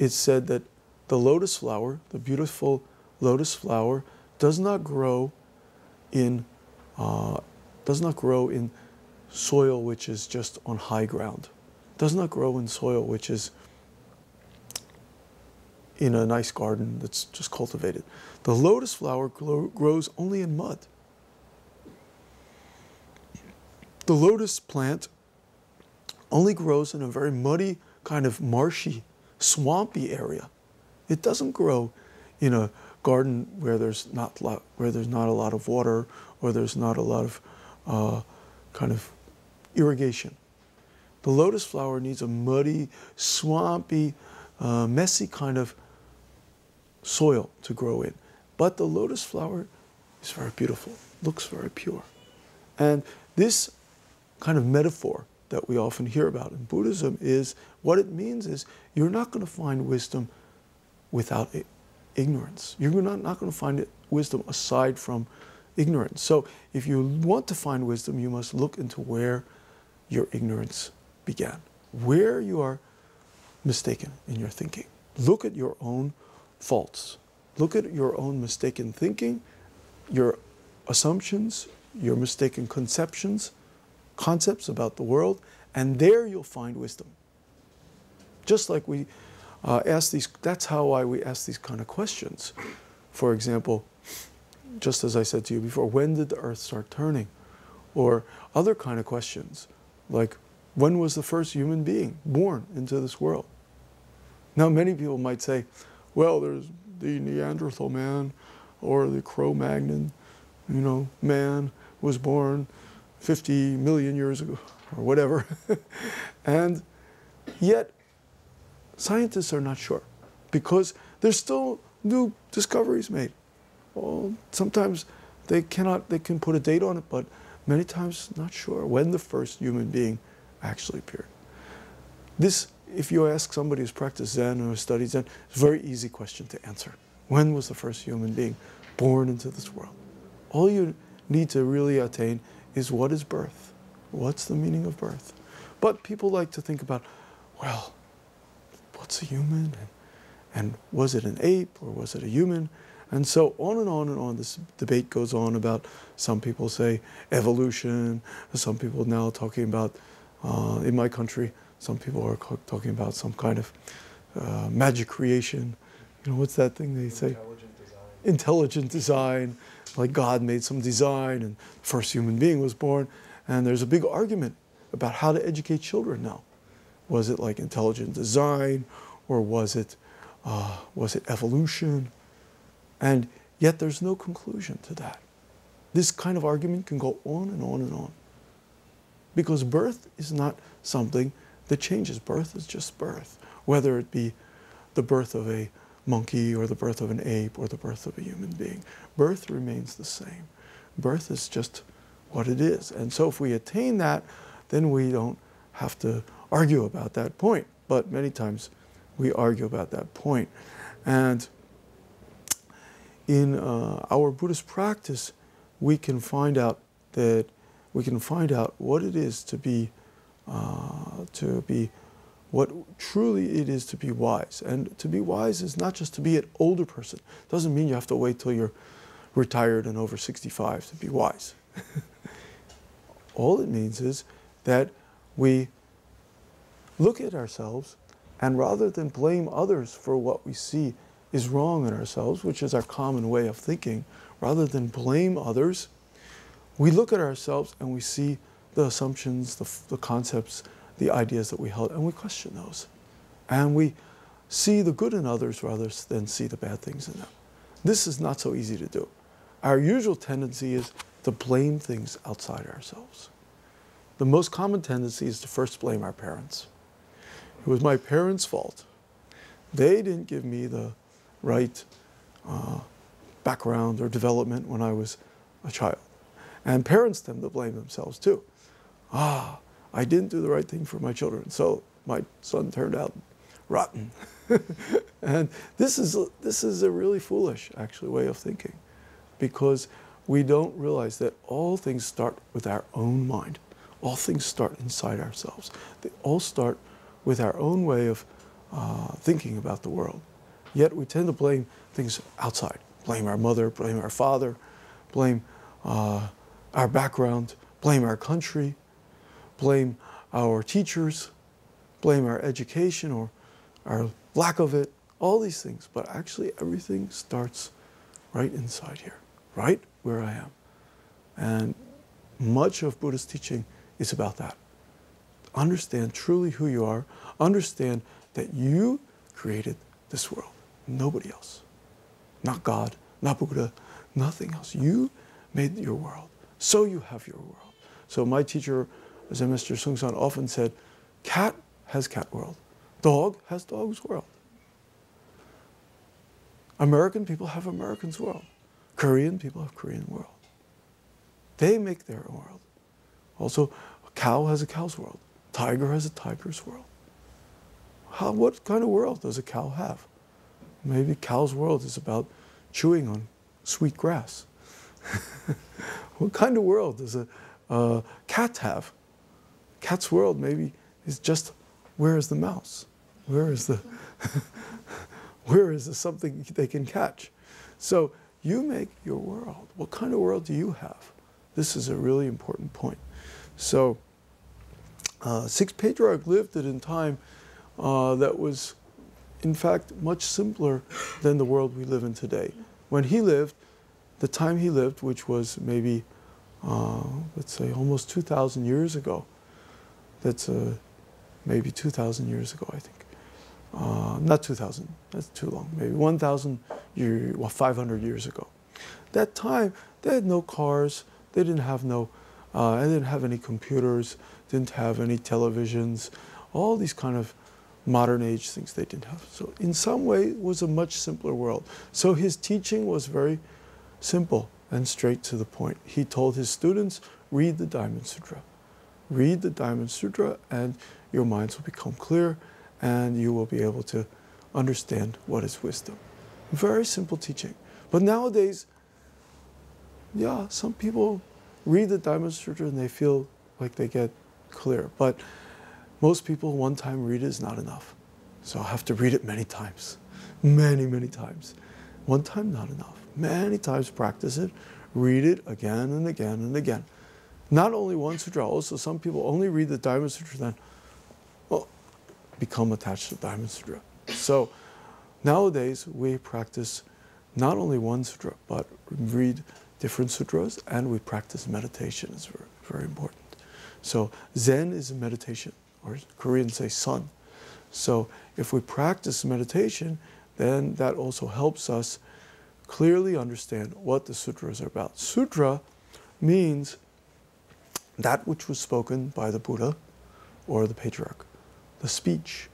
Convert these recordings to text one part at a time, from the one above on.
it's said that the lotus flower, the beautiful lotus flower, does not grow in soil which is just on high ground. Does not grow in soil which is in a nice garden that's just cultivated. The lotus flower grows only in mud. The lotus plant only grows in a very muddy, kind of marshy, swampy area. It doesn't grow in a garden where there's not a lot of water, or there's not a lot of kind of irrigation. The lotus flower needs a muddy, swampy, messy kind of soil to grow in. But the lotus flower is very beautiful, looks very pure. And this kind of metaphor that we often hear about in Buddhism is, what it means is, you're not going to find wisdom without ignorance. You're not going to find wisdom aside from ignorance. So if you want to find wisdom, you must look into where your ignorance began, where you are mistaken in your thinking. Look at your own faults. Look at your own mistaken thinking, your assumptions, your mistaken conceptions, concepts about the world, and there you'll find wisdom. Just like we ask these, that's how we ask these kind of questions. For example, just as I said to you before, when did the earth start turning? Or other kind of questions, like, when was the first human being born into this world? Now, many people might say, well, there's the Neanderthal man, or the Cro-Magnon, man was born 50 million years ago, or whatever. And yet, scientists are not sure, because there's still new discoveries made. Well, sometimes they can put a date on it, but many times not sure when the first human being actually appeared. This, if you ask somebody who's practiced Zen or studied Zen, it's a very easy question to answer. When was the first human being born into this world? All you need to really attain is, what is birth? What's the meaning of birth? But people like to think about, well, what's a human? And was it an ape, or was it a human? And so on and on and on, this debate goes on about, some people say evolution, some people now talking about, in my country, some people are talking about some kind of magic creation. What's that thing they say? Intelligent design. Intelligent design, like God made some design and the first human being was born. And there's a big argument about how to educate children now. Was it like intelligent design, or was it evolution? And yet there's no conclusion to that. This kind of argument can go on and on and on. Because birth is not something that changes. Birth is just birth. Whether it be the birth of a monkey, or the birth of an ape, or the birth of a human being. Birth remains the same. Birth is just what it is. And so if we attain that, then we don't have to argue about that point. But many times we argue about that point. And in our Buddhist practice, we can find out what it is to be what truly it is to be wise. And to be wise is not just to be an older person. It doesn't mean you have to wait till you're retired and over 65 to be wise. All it means is that we look at ourselves, and rather than blame others for what we see is wrong in ourselves, which is our common way of thinking, rather than blame others, we look at ourselves and we see the assumptions, the concepts, the ideas that we held, and we question those. And we see the good in others rather than see the bad things in them. This is not so easy to do. Our usual tendency is to blame things outside ourselves. The most common tendency is to first blame our parents. It was my parents' fault. They didn't give me the right background or development when I was a child. And parents tend to blame themselves too. I didn't do the right thing for my children, so my son turned out rotten. And this is a really foolish, actually, way of thinking, because we don't realize that all things start with our own mind. All things start inside ourselves. They all start with our own way of thinking about the world. Yet we tend to blame things outside. Blame our mother, blame our father, blame our background, blame our country, blame our teachers, blame our education or our lack of it, all these things. But actually everything starts right inside here, right where I am. And much of Buddha's teaching is about that. Understand truly who you are. Understand that you created this world. Nobody else. Not God, not Buddha, nothing else. You made your world. So you have your world. So my teacher, Zen Master Sung-san, often said, cat has cat world. Dog has dog's world. American people have American's world. Korean people have Korean world. They make their world. Also, a cow has a cow's world. Tiger has a tiger's world. What kind of world does a cow have? Maybe cow's world is about chewing on sweet grass. What kind of world does a cat have? Cat's world maybe is just, where is the mouse? Where is the where is the something they can catch? So you make your world. What kind of world do you have? This is a really important point. So Sixth Patriarch lived at a time that was, in fact, much simpler than the world we live in today. When he lived, the time he lived, which was maybe, let's say, almost 2,000 years ago. That's maybe 2,000 years ago, I think. Not 2,000, that's too long. Maybe 1,500 years ago. That time, they had no cars. They didn't have they didn't have any computers. Didn't have any televisions. All these kind of modern age things they didn't have. So in some way, it was a much simpler world. So his teaching was very simple and straight to the point. He told his students, read the Diamond Sutra. Read the Diamond Sutra and your minds will become clear and you will be able to understand what is wisdom. Very simple teaching. But nowadays, yeah, some people read the Diamond Sutra and they feel like they get clear. But most people, one time read it is not enough. So I have to read it many times. Many, many times. One time, not enough. Many times practice it. Read it again and again and again. Not only one sutra, also some people only read the Diamond Sutra, then become attached to the Diamond Sutra. So nowadays we practice not only one sutra, but read different sutras and we practice meditation. It's very, very important. So Zen is a meditation, or Koreans say sun. So if we practice meditation, then that also helps us clearly understand what the sutras are about. Sutra means that which was spoken by the Buddha or the Patriarch, the speech.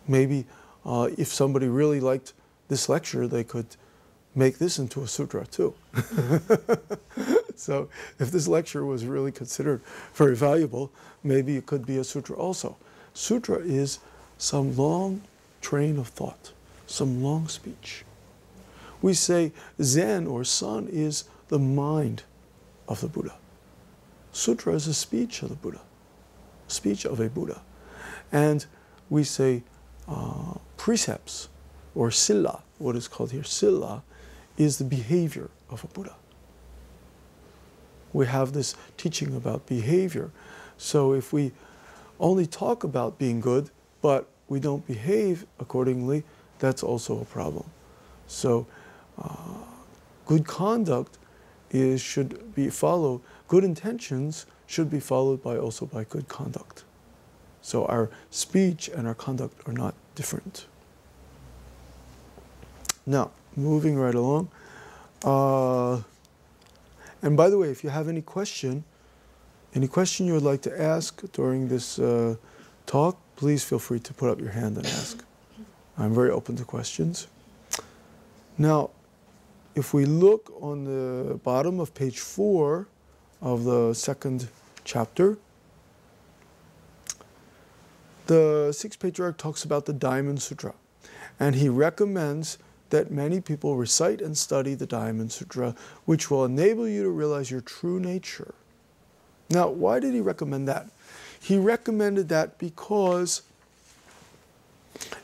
Maybe if somebody really liked this lecture, they could make this into a sutra too. So if this lecture was really considered very valuable, maybe it could be a sutra also. Sutra is some long train of thought, some long speech. We say Zen or sun is the mind of the Buddha. Sutra is a speech of the Buddha, speech of a Buddha. And we say precepts or sila, what is called here sila, is the behavior of a Buddha. We have this teaching about behavior. So if we only talk about being good, but we don't behave accordingly, that's also a problem. So good conduct should be followed, good intentions should be followed also by good conduct. So our speech and our conduct are not different. Now, moving right along. And by the way, if you have any question you would like to ask during this talk, please feel free to put up your hand and ask. I'm very open to questions. Now, if we look on the bottom of page 4 of the second chapter, the Sixth Patriarch talks about the Diamond Sutra. And he recommends that many people recite and study the Diamond Sutra, which will enable you to realize your true nature. Now, why did he recommend that? He recommended that because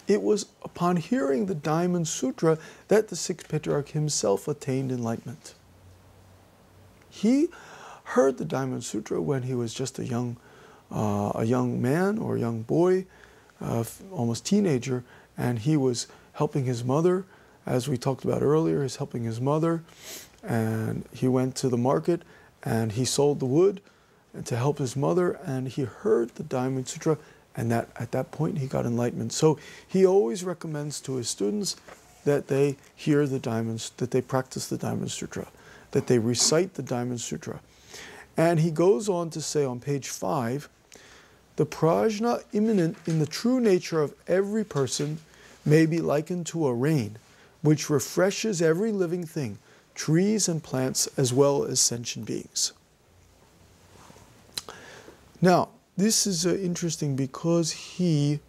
It was upon hearing the Diamond Sutra that the sixth patriarch himself attained enlightenment. He heard the Diamond Sutra when he was just a young man or a young boy, almost teenager, and he was helping his mother, as we talked about earlier. He's helping his mother, and he went to the market and he sold the wood to help his mother, and he heard the Diamond Sutra, and at that point he got enlightenment. So he always recommends to his students that they hear the Diamond, that they practice the Diamond Sutra, that they recite the Diamond Sutra. And he goes on to say on page 5, the prajna immanent in the true nature of every person may be likened to a rain, which refreshes every living thing, trees and plants, as well as sentient beings. Now, this is interesting because he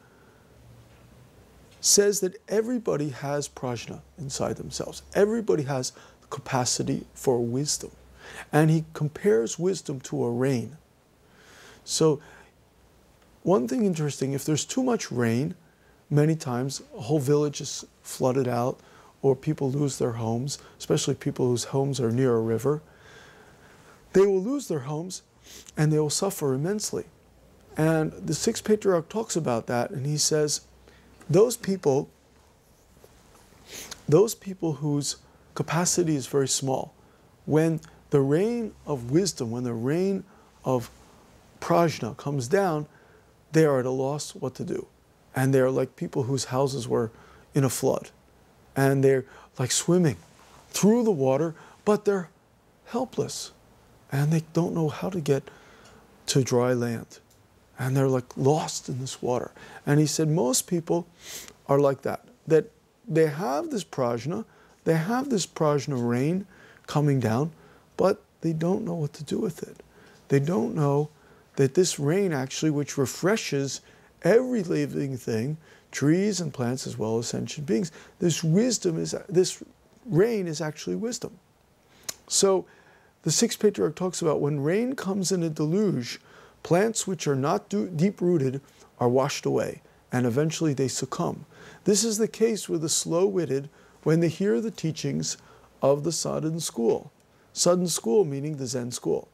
says that everybody has prajna inside themselves. Everybody has the capacity for wisdom. And he compares wisdom to a rain. So, one thing interesting, if there's too much rain, many times a whole village is flooded out, or people lose their homes, especially people whose homes are near a river. They will lose their homes and they will suffer immensely. And the sixth patriarch talks about that, and he says, those people whose capacity is very small, when the rain of wisdom, when the rain of prajna comes down, they are at a loss what to do. And they're like people whose houses were in a flood. And they're like swimming through the water, but they're helpless. And they don't know how to get to dry land. And they're like lost in this water. And he said most people are like that they have this prajna rain coming down, but they don't know what to do with it. They don't know that this rain actually, which refreshes every living thing, trees and plants as well as sentient beings, this rain is actually wisdom. So the sixth patriarch talks about when rain comes in a deluge, plants which are not deep-rooted are washed away, and eventually they succumb. This is the case with the slow-witted when they hear the teachings of the sudden school. Sudden school meaning the Zen school.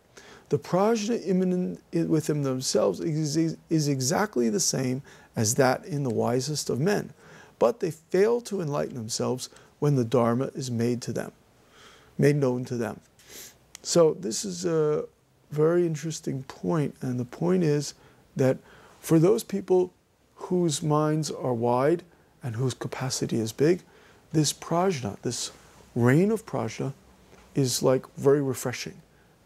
The prajna immanent within themselves is exactly the same as that in the wisest of men, but they fail to enlighten themselves when the Dharma is made known to them. So this is a very interesting point, and the point is that for those people whose minds are wide and whose capacity is big, this prajna, this rain of prajna, is like very refreshing,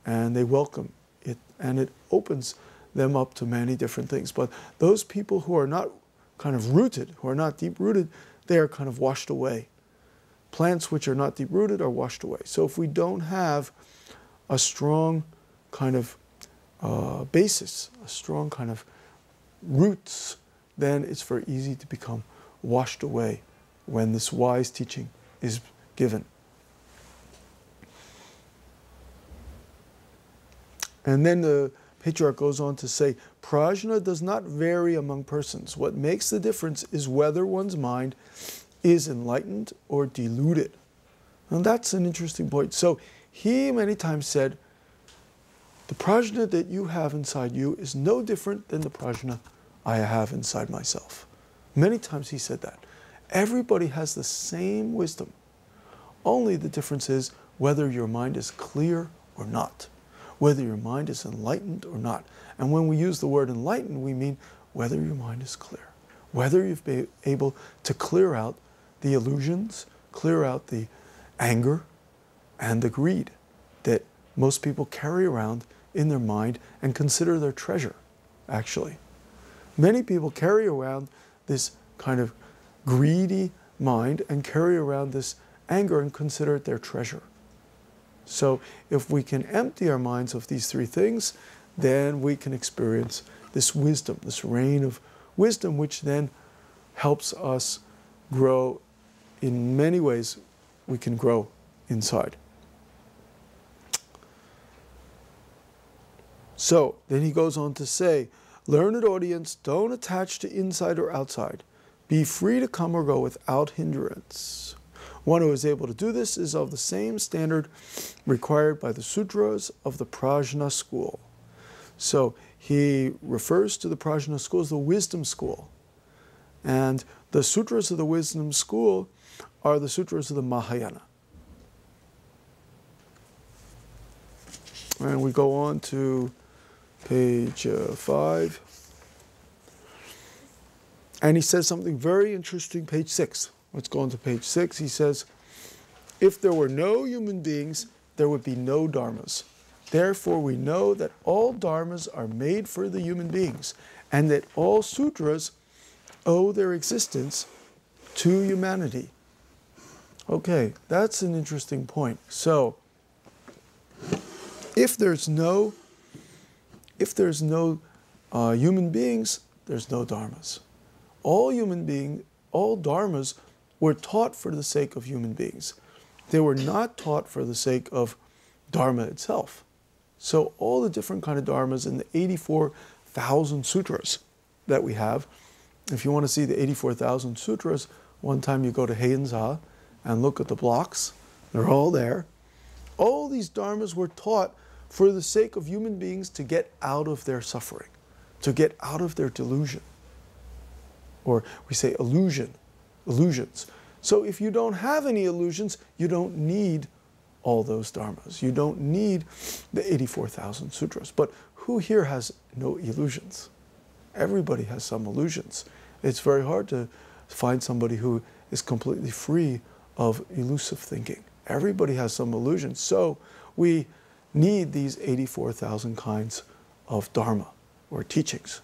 and they welcome it, and it opens them up to many different things. But those people who are not kind of rooted, who are not deep-rooted, they are kind of washed away. Plants which are not deep-rooted are washed away. So if we don't have a strong kind of basis, a strong kind of roots, then it's very easy to become washed away when this wise teaching is given. And then the patriarch goes on to say, prajna does not vary among persons. What makes the difference is whether one's mind is enlightened or deluded. And that's an interesting point. So he many times said, the prajna that you have inside you is no different than the prajna I have inside myself. Many times he said that. Everybody has the same wisdom. Only the difference is whether your mind is clear or not, whether your mind is enlightened or not. And when we use the word enlightened, we mean whether your mind is clear, whether you've been able to clear out the illusions, clear out the anger and the greed that most people carry around in their mind and consider their treasure, actually. Many people carry around this kind of greedy mind and carry around this anger and consider it their treasure. So if we can empty our minds of these three things, then we can experience this wisdom, this rain of wisdom, which then helps us grow in many ways. We can grow inside. So then he goes on to say, learned audience, don't attach to inside or outside. be free to come or go without hindrance. One who is able to do this is of the same standard required by the sutras of the Prajna school. So he refers to the Prajna school as the wisdom school. And the sutras of the wisdom school are the sutras of the Mahayana. And we go on to page 5. And he says something very interesting, page 6. Let's go on to page 6. He says, if there were no human beings, there would be no dharmas. Therefore, we know that all dharmas are made for the human beings, and that all sutras owe their existence to humanity. Okay, that's an interesting point. So, if there's no human beings, there's no dharmas. All dharmas were taught for the sake of human beings. They were not taught for the sake of dharma itself. So all the different kind of dharmas in the 84,000 sutras that we have, if you want to see the 84,000 sutras, one time you go to Heian-za and look at the blocks. They're all there. All these dharmas were taught for the sake of human beings to get out of their suffering, to get out of their delusion. Or we say illusions. So if you don't have any illusions, you don't need all those dharmas. You don't need the 84,000 sutras. But who here has no illusions? Everybody has some illusions. It's very hard to find somebody who is completely free of elusive thinking. Everybody has some illusions. So we need these 84,000 kinds of dharma or teachings.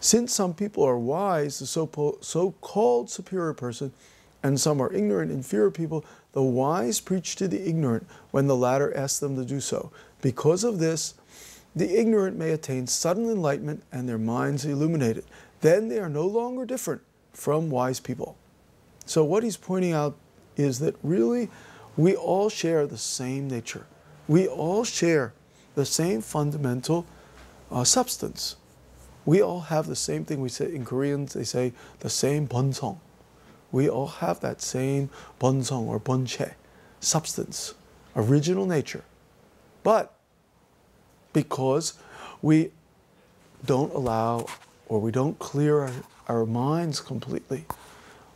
Since some people are wise, the so-called superior person, and some are ignorant, inferior people, the wise preach to the ignorant when the latter asks them to do so. Because of this, the ignorant may attain sudden enlightenment and their minds illuminated. Then they are no longer different from wise people. So what he's pointing out is that really we all share the same nature. We all share the same fundamental substance. We all have the same thing. We say in Korean, they say the same bonsong. We all have that same bonsong or bonche, substance, original nature. But because we don't allow or we don't clear our minds completely,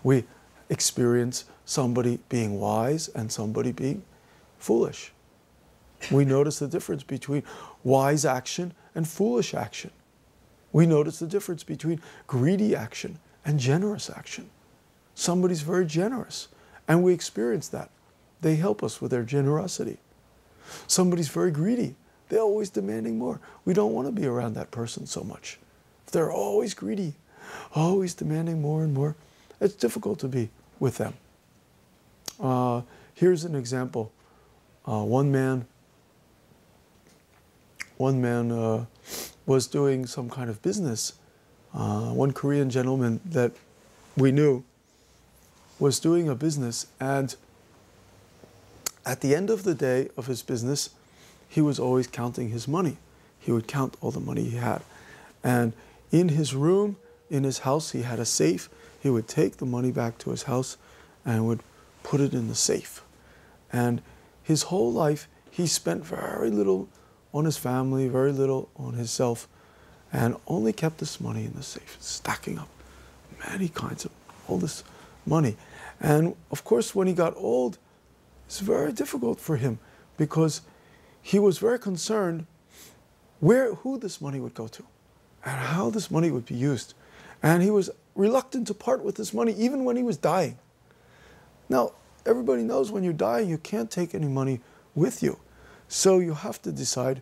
we experience somebody being wise and somebody being foolish. We notice the difference between wise action and foolish action. We notice the difference between greedy action and generous action. Somebody's very generous, and we experience that. They help us with their generosity. Somebody's very greedy. They're always demanding more. We don't want to be around that person so much. If they're always greedy, always demanding more and more, it's difficult to be with them. Here's an example. One man was doing some kind of business. One Korean gentleman that we knew was doing a business, and at the end of the day of his business, he was always counting his money. He would count all the money he had. And in his room, in his house, he had a safe. He would take the money back to his house and would put it in the safe. And his whole life, he spent very little on his family, very little on himself, and only kept this money in the safe, stacking up many kinds of all this money. And of course, when he got old, it's very difficult for him because he was very concerned who this money would go to and how this money would be used. And he was reluctant to part with this money even when he was dying. Now, everybody knows when you're dying, you can't take any money with you. So you have to decide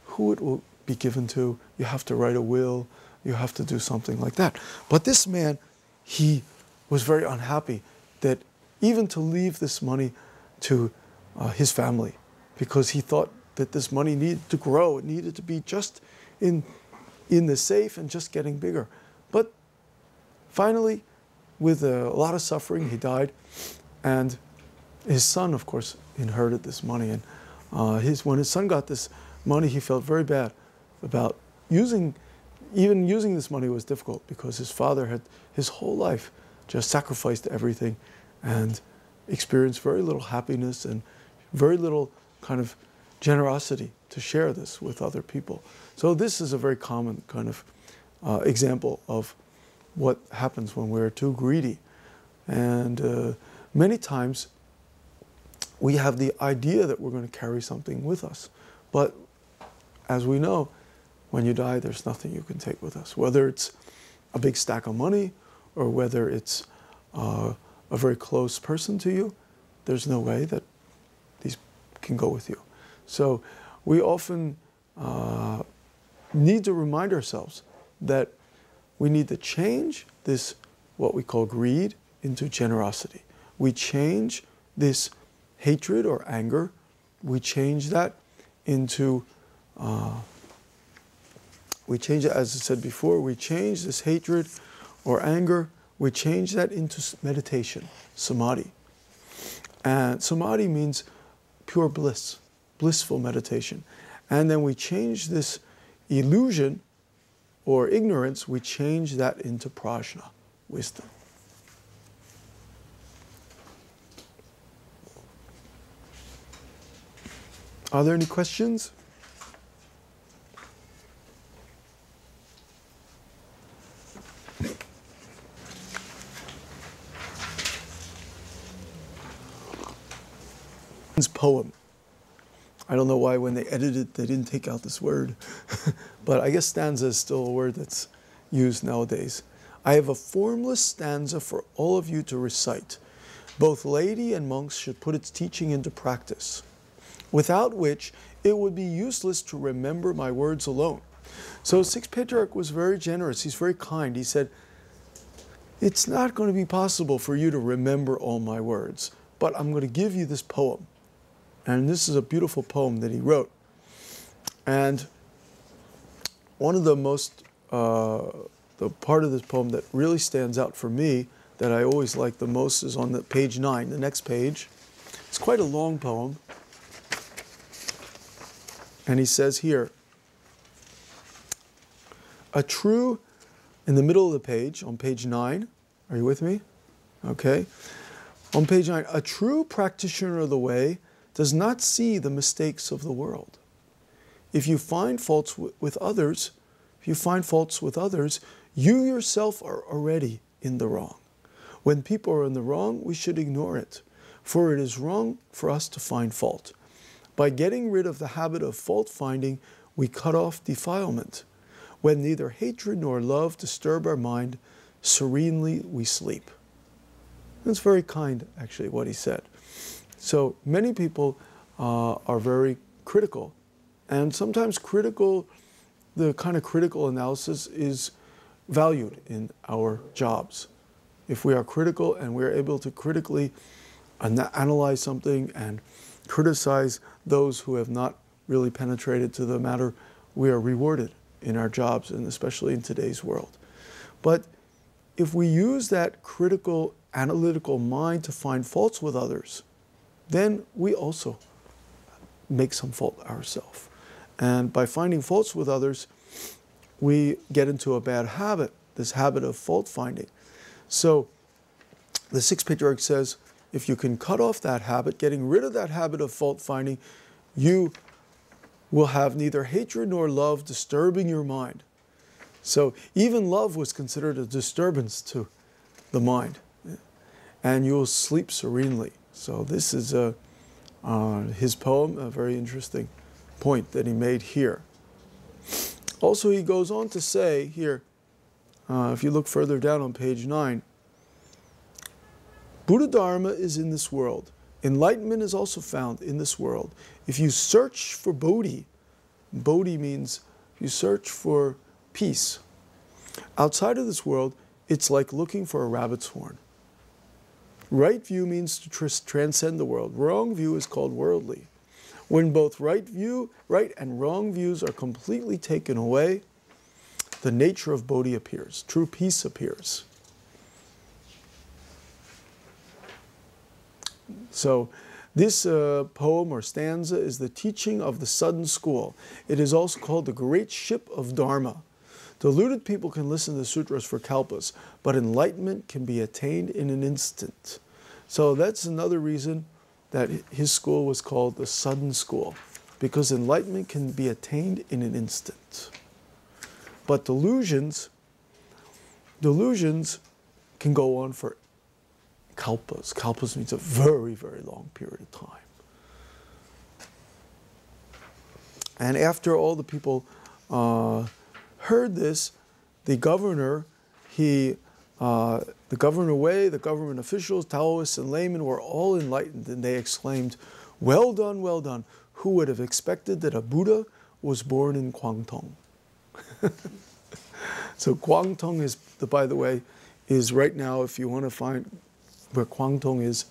who it will be given to. You have to write a will. You have to do something like that. But this man, he was very unhappy that even to leave this money to his family, because he thought that this money needed to grow. It needed to be just in the safe and just getting bigger. But finally, with a lot of suffering, he died. And his son, of course, inherited this money. And when his son got this money, he felt very bad about using even using this money was difficult because his father had his whole life just sacrificed everything and experienced very little happiness and very little kind of generosity to share this with other people. So this is a very common kind of example of what happens when we're too greedy. And many times we have the idea that we're going to carry something with us. But as we know, when you die, there's nothing you can take with us. Whether it's a big stack of money or whether it's a very close person to you, there's no way that these can go with you. So we often need to remind ourselves that we need to change this, what we call greed, into generosity. We change this hatred or anger, we change that into, we change it, as I said before, we change this hatred or anger, we change that into meditation, samadhi. And samadhi means pure bliss, blissful meditation. And then we change this illusion or ignorance, we change that into prajna, wisdom. Are there any questions? Poem. I don't know why when they edited it, they didn't take out this word. But I guess stanza is still a word that's used nowadays. I have a formless stanza for all of you to recite. Both laity and monks should put its teaching into practice, without which it would be useless to remember my words alone. So Sixth Patriarch was very generous. He's very kind. He said, it's not going to be possible for you to remember all my words, but I'm going to give you this poem. And this is a beautiful poem that he wrote. And one of the most, the part of this poem that really stands out for me, that I always like the most, is on the page 9, the next page. It's quite a long poem. And he says here, in the middle of the page, on page 9, are you with me? Okay. On page 9, a true practitioner of the way does not see the mistakes of the world. If you find faults with others, you yourself are already in the wrong. When people are in the wrong, we should ignore it, for it is wrong for us to find fault. By getting rid of the habit of fault finding, we cut off defilement. When neither hatred nor love disturb our mind, serenely we sleep. That's very kind, actually, what he said. So many people are very critical, and sometimes the kind of critical analysis is valued in our jobs. If we are critical and we're able to critically analyze something and criticize those who have not really penetrated to the matter, we are rewarded in our jobs, and especially in today's world. But if we use that critical, analytical mind to find faults with others, then we also make some fault ourselves. And by finding faults with others, we get into a bad habit, this habit of fault finding. So the Sixth Patriarch says, if you can cut off that habit, getting rid of that habit of fault finding, you will have neither hatred nor love disturbing your mind. So even love was considered a disturbance to the mind. And you will sleep serenely. So this is his poem, a very interesting point that he made here. Also, he goes on to say here, if you look further down on page 9, Buddha Dharma is in this world. Enlightenment is also found in this world. If you search for Bodhi, Bodhi means if you search for peace, outside of this world, it's like looking for a rabbit's horn. Right view means to transcend the world. Wrong view is called worldly. When both right and wrong views are completely taken away, the nature of Bodhi appears. True peace appears. So this poem or stanza is the teaching of the Sudden School. It is also called the Great Ship of Dharma. Deluded people can listen to the sutras for kalpas, but enlightenment can be attained in an instant. So that's another reason that his school was called the sudden school, because enlightenment can be attained in an instant. But delusions can go on for kalpas. Kalpas means a very, very long period of time. And after all the people heard this, the governor Wei, the government officials, Taoists, and laymen were all enlightened, and they exclaimed, well done, well done. Who would have expected that a Buddha was born in Guangdong? So Guangdong is, by the way, is right now, if you want to find where Guangdong is,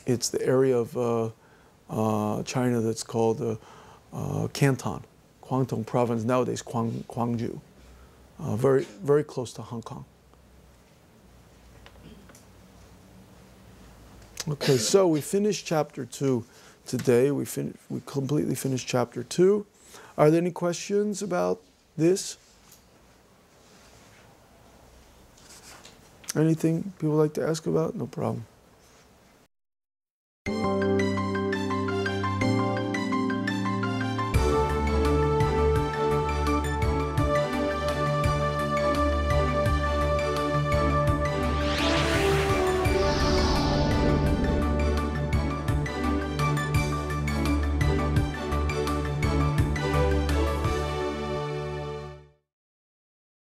it's the area of China that's called Canton, Guangdong province, nowadays Gwangju, very, very close to Hong Kong. Okay, so we finished chapter 2 today. We completely finished chapter 2. Are there any questions about this? Anything people like to ask about? No problem.